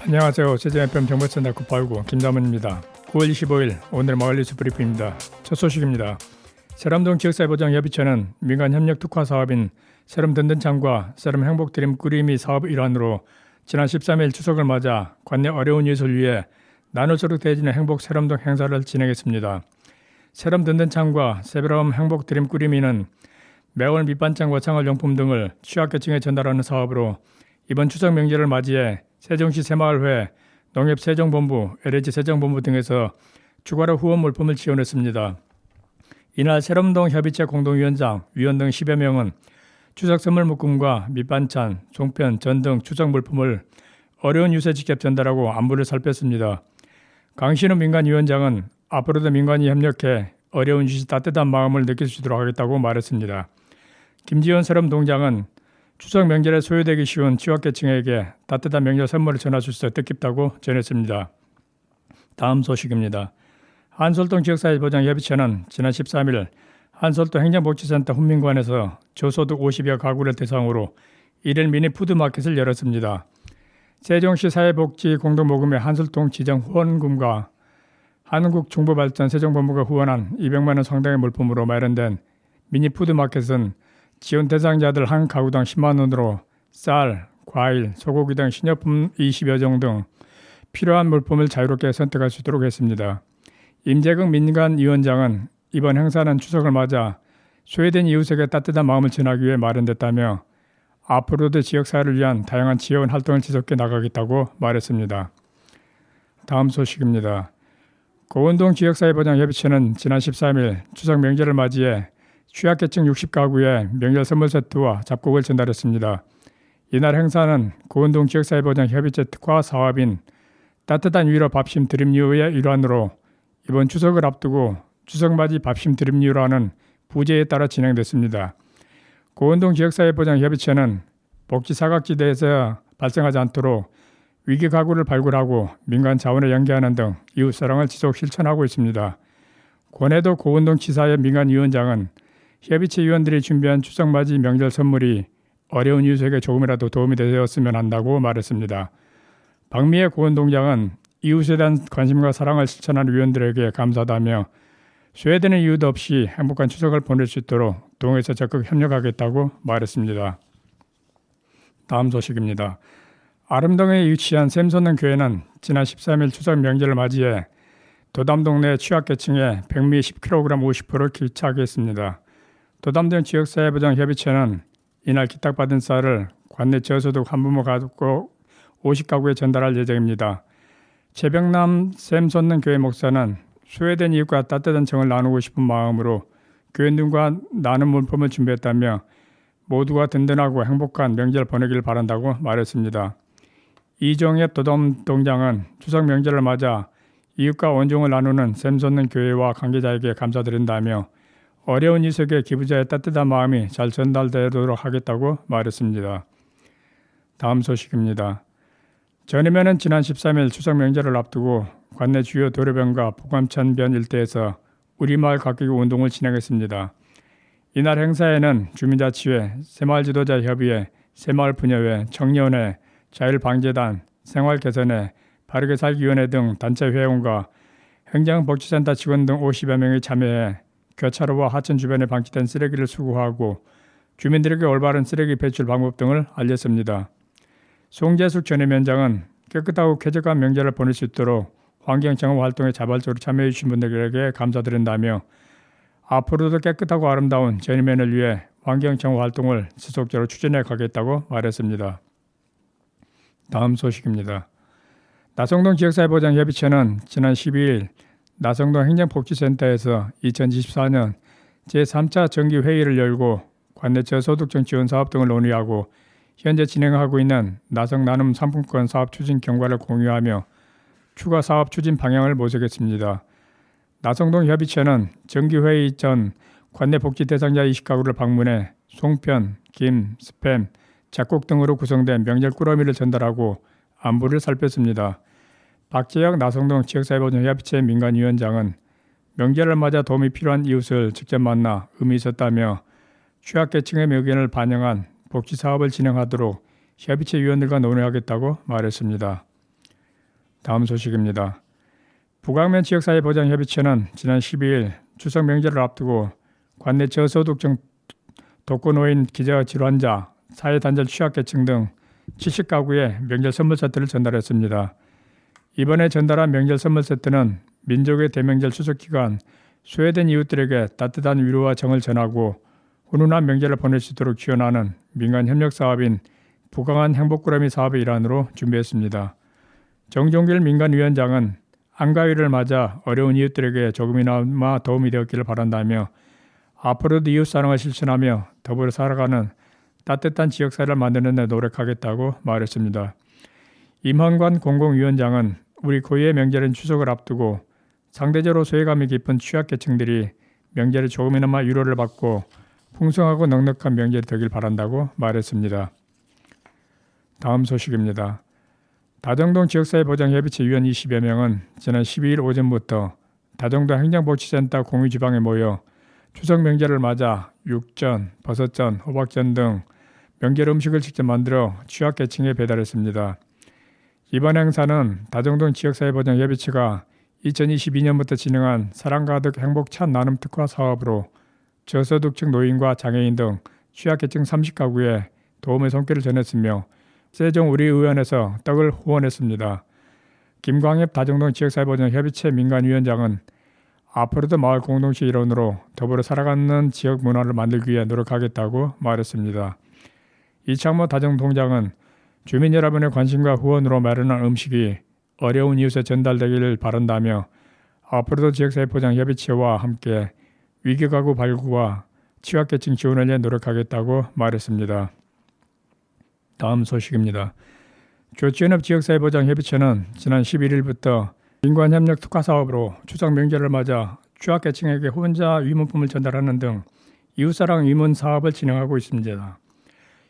안녕하세요. 최재 FM 정보센터 989 김남은입니다. 9월 25일 오늘 마을 뉴스 브리핑입니다. 첫 소식입니다. 세람동 지역사회보장협의체는 민간협력 특화 사업인 세람든든창과 세람행복드림 꾸림이 사업 일환으로 지난 13일 추석을 맞아 관내 어려운 이웃을 위해 나눌수록 대해지는 행복 세람동 행사를 진행했습니다. 세람든든창과 세람 행복드림 꾸림이는 매월 밑반찬과 생활용품 등을 취약계층에 전달하는 사업으로 이번 추석 명절을 맞이해 세종시 새마을회, 농협세종본부, LH 세종본부 등에서 추가로 후원 물품을 지원했습니다. 이날 세람동 협의체 공동위원장, 위원 등 10여 명은 추석 선물 묶음과 밑반찬, 송편, 전 등 추석 물품을 어려운 이웃에 직접 전달하고 안부를 살폈습니다. 강신우 민간위원장은 앞으로도 민간이 협력해 어려운 이웃이 따뜻한 마음을 느낄 수 있도록 하겠다고 말했습니다. 김지원 세람동장은 추석 명절에 소외되기 쉬운 취약계층에게 따뜻한 명절 선물을 전할 수 있어 뜻깊다고 전했습니다. 다음 소식입니다. 한솔동 지역사회보장협의체는 지난 13일 한솔동 행정복지센터 훈민관에서 저소득 50여 가구를 대상으로 1일 미니 푸드마켓을 열었습니다. 세종시 사회복지공동모금회 한솔동 지정 후원금과 한국정보발전 세종본부가 후원한 200만 원 상당의 물품으로 마련된 미니 푸드마켓은 지원 대상자들 한 가구당 10만 원으로 쌀, 과일, 소고기 등 식료품 20여 종 등 필요한 물품을 자유롭게 선택할 수 있도록 했습니다. 임재극 민간위원장은 이번 행사는 추석을 맞아 소외된 이웃에게 따뜻한 마음을 전하기 위해 마련됐다며 앞으로도 지역사회를 위한 다양한 지원 활동을 지속해 나가겠다고 말했습니다. 다음 소식입니다. 고운동 지역사회보장협의체는 지난 13일 추석 명절을 맞이해 취약계층 60가구에 명절 선물 세트와 잡곡을 전달했습니다. 이날 행사는 고운동 지역사회보장협의체 특화 사업인 따뜻한 위로 밥심 드림유의 일환으로 이번 추석을 앞두고 추석맞이 밥심 드림유라는 부제에 따라 진행됐습니다. 고운동 지역사회보장협의체는 복지 사각지대에서 발생하지 않도록 위기 가구를 발굴하고 민간 자원을 연계하는 등 이웃사랑을 지속 실천하고 있습니다. 권해도 고운동 지사의 민간위원장은 협의체 위원들이 준비한 추석맞이 명절 선물이 어려운 이웃에게 조금이라도 도움이 되었으면 한다고 말했습니다. 박미애 고운동장은 이웃에 대한 관심과 사랑을 실천하는 위원들에게 감사하다며 소외되는 이웃 없이 행복한 추석을 보낼 수 있도록 동에서 적극 협력하겠다고 말했습니다. 다음 소식입니다. 아름동에 위치한 샘솟는 교회는 지난 13일 추석 명절을 맞이해 도담동 내 취약계층에 백미 10kg 50%를 기착하게 했습니다. 도담동 지역사회보장협의체는 이날 기탁받은 쌀을 관내 저소득 한부모 가구 50가구에 전달할 예정입니다. 최병남 샘솟는 교회 목사는 소외된 이웃과 따뜻한 정을 나누고 싶은 마음으로 교인들과 나눔 물품을 준비했다며 모두가 든든하고 행복한 명절 보내길 바란다고 말했습니다. 이종엽 도담동장은 추석 명절을 맞아 이웃과 원종을 나누는 샘솟는 교회와 관계자에게 감사드린다며 어려운 이웃에게 기부자의 따뜻한 마음이 잘 전달되도록 하겠다고 말했습니다. 다음 소식입니다. 전임회는 지난 13일 추석 명절을 앞두고 관내 주요 도로변과 북암천변 일대에서 우리마을 가꾸기 운동을 진행했습니다. 이날 행사에는 주민자치회, 새마을지도자협의회, 새마을분여회, 청년회, 자율방재단, 생활개선회, 바르게살기위원회 등 단체 회원과 행정복지센터 직원 등 50여 명이 참여해 교차로와 하천 주변에 방치된 쓰레기를 수거하고 주민들에게 올바른 쓰레기 배출 방법 등을 알렸습니다. 송재숙 전임위원장은 깨끗하고 쾌적한 명절을 보낼 수 있도록 환경정화 활동에 자발적으로 참여해 주신 분들에게 감사드린다며 앞으로도 깨끗하고 아름다운 전임회를 위해 환경정화 활동을 지속적으로 추진해 가겠다고 말했습니다. 다음 소식입니다. 나성동 지역사회보장협의체는 지난 12일 나성동 행정복지센터에서 2024년 제3차 정기회의를 열고 관내 저소득층 지원 사업 등을 논의하고 현재 진행하고 있는 나성 나눔 상품권 사업 추진 경과를 공유하며 추가 사업 추진 방향을 모색했습니다. 나성동 협의체는 정기회의 전 관내 복지 대상자 20가구를 방문해 송편, 김, 스팸, 잡곡 등으로 구성된 명절 꾸러미를 전달하고 안부를 살폈습니다. 박재혁 나성동 지역사회보장협의체 민간위원장은 명절을 맞아 도움이 필요한 이웃을 직접 만나 의미 있었다며 취약계층의 의견을 반영한 복지사업을 진행하도록 협의체 위원들과 논의하겠다고 말했습니다. 다음 소식입니다. 북왕면 지역사회보장협의체는 지난 12일 추석 명절을 앞두고 관내 저소득층 독거노인, 기저 질환자, 사회단절 취약계층 등 70가구에 명절 선물 세트를 전달했습니다. 이번에 전달한 명절 선물 세트는 민족의 대명절 추석 기간 소외된 이웃들에게 따뜻한 위로와 정을 전하고 훈훈한 명절을 보낼 수 있도록 지원하는 민간 협력 사업인 북왕안 행복꾸러미 사업의 일환으로 준비했습니다. 정종길 민간위원장은 안가위를 맞아 어려운 이웃들에게 조금이나마 도움이 되었기를 바란다며 앞으로도 이웃사랑을 실천하며 더불어 살아가는 따뜻한 지역사회를 만드는 데 노력하겠다고 말했습니다. 임헌관 공공위원장은 우리 고유의 명절인 추석을 앞두고 상대적으로 소외감이 깊은 취약계층들이 명절에 조금이나마 위로를 받고 풍성하고 넉넉한 명절이 되길 바란다고 말했습니다. 다음 소식입니다. 다정동 지역사회보장협의체 위원 20여 명은 지난 12일 오전부터 다정동 행정복지센터 공유지방에 모여 추석 명절을 맞아 육전, 버섯전, 호박전 등 명절 음식을 직접 만들어 취약계층에 배달했습니다. 이번 행사는 다정동 지역사회보장협의체가 2022년부터 진행한 사랑 가득 행복 찬 나눔 특화 사업으로 저소득층 노인과 장애인 등 취약계층 30가구에 도움의 손길을 전했으며 세종우리의원에서 떡을 후원했습니다. 김광엽 다정동 지역사회보장협의체 민간위원장은 앞으로도 마을 공동체 일원으로 더불어 살아가는 지역 문화를 만들기 위해 노력하겠다고 말했습니다. 이창모 다정동장은 주민 여러분의 관심과 후원으로 마련한 음식이 어려운 이웃에 전달되기를 바란다며 앞으로도 지역사회보장협의체와 함께 위기가구 발굴과 취약계층 지원을 위해 노력하겠다고 말했습니다. 다음 소식입니다. 조치연합 지역사회보장협의체는 지난 11일부터 민관협력 특화사업으로 추석 명절을 맞아 취약계층에게 혼자 위문품을 전달하는 등 이웃사랑 위문 사업을 진행하고 있습니다.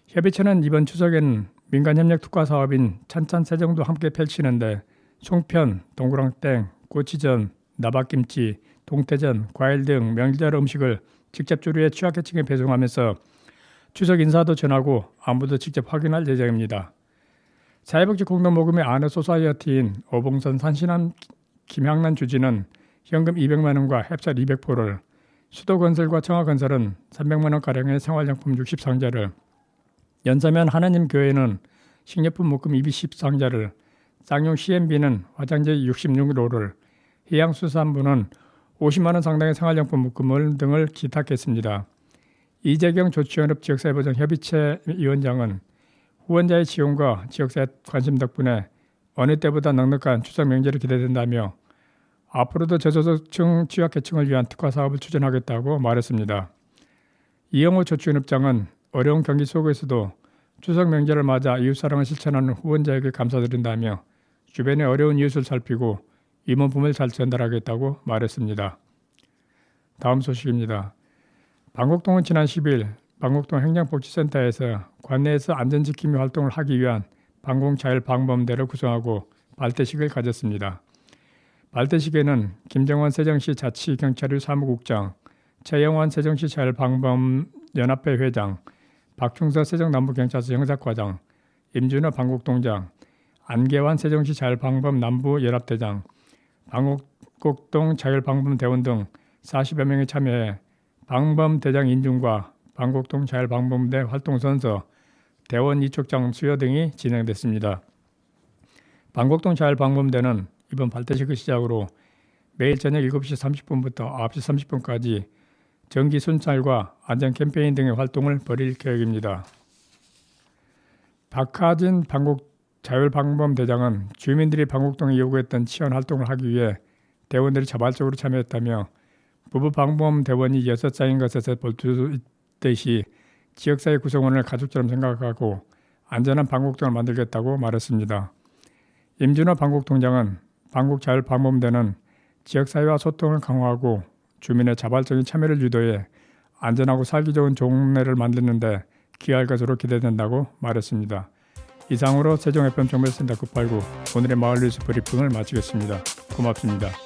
협의체는 이번 추석에는 민간협력 특화사업인 찬찬세정도 함께 펼치는데 송편, 동그랑땡, 꼬치전, 나박김치, 동태전, 과일 등 명절 음식을 직접 조리해 취약계층에 배송하면서 추석 인사도 전하고 안부도 직접 확인할 예정입니다. 사회복지공동모금의 아너 소사이어티인 오봉선 산신암 김향란 주지는 현금 200만 원과 햅쌀 200포를, 수도건설과 청하건설은 300만 원가량의 생활용품 60상자를, 연서면 하나님교회는 식료품 묶음 20상자를, 쌍용 CMB는 화장제 66롤을, 해양수산부는 50만 원 상당의 생활용품 묶음 등을 기탁했습니다. 이재경 조치연합 지역사회보장협의체 위원장은 후원자의 지원과 지역사회 관심 덕분에 어느 때보다 넉넉한 추석 명절이 기대된다며 앞으로도 저소득층 취약계층을 위한 특화 사업을 추진하겠다고 말했습니다. 이영호 조치연합장은 어려운 경기 속에서도 추석 명절을 맞아 이웃사랑을 실천하는 후원자에게 감사드린다며 주변의 어려운 이웃을 살피고 위문품을 잘 전달하겠다고 말했습니다. 다음 소식입니다. 방곡동은 지난 10일 방곡동 행정복지센터에서 관내에서 안전지킴이 활동을 하기 위한 방공자율방범대를 구성하고 발대식을 가졌습니다. 발대식에는 김정원 세정시 자치경찰유 사무국장, 최영환 세정시 자율방범연합회 회장, 박충서 세정남부경찰서 형사과장, 임준호 방곡동장, 안계환 세정시 자율방범남부연합대장, 방곡동 자율방범대원 등 40여 명이 참여해 방범대장 인준과 방곡동 자율방범대 활동선서, 대원 이촉장 수여 등이 진행됐습니다. 방곡동 자율방범대는 이번 발대식을 시작으로 매일 저녁 7시 30분부터 9시 30분까지 정기 순찰과 안전 캠페인 등의 활동을 벌일 계획입니다. 박하진 방곡 자율방범대장은 주민들이 방곡동에 요구했던 치안 활동을 하기 위해 대원들이 자발적으로 참여했다며 부부방범대원이 6쌍인 것에서 볼 수 있듯이 지역사회 구성원을 가족처럼 생각하고 안전한 방곡동을 만들겠다고 말했습니다. 임준호 방곡동장은 방곡자율방범대는 지역사회와 소통을 강화하고 주민의 자발적인 참여를 유도해 안전하고 살기 좋은 동네를 만드는 데 기여할 것으로 기대된다고 말했습니다. 이상으로 세종FM 정보센터 989 오늘의 마을뉴스 브리핑을 마치겠습니다. 고맙습니다.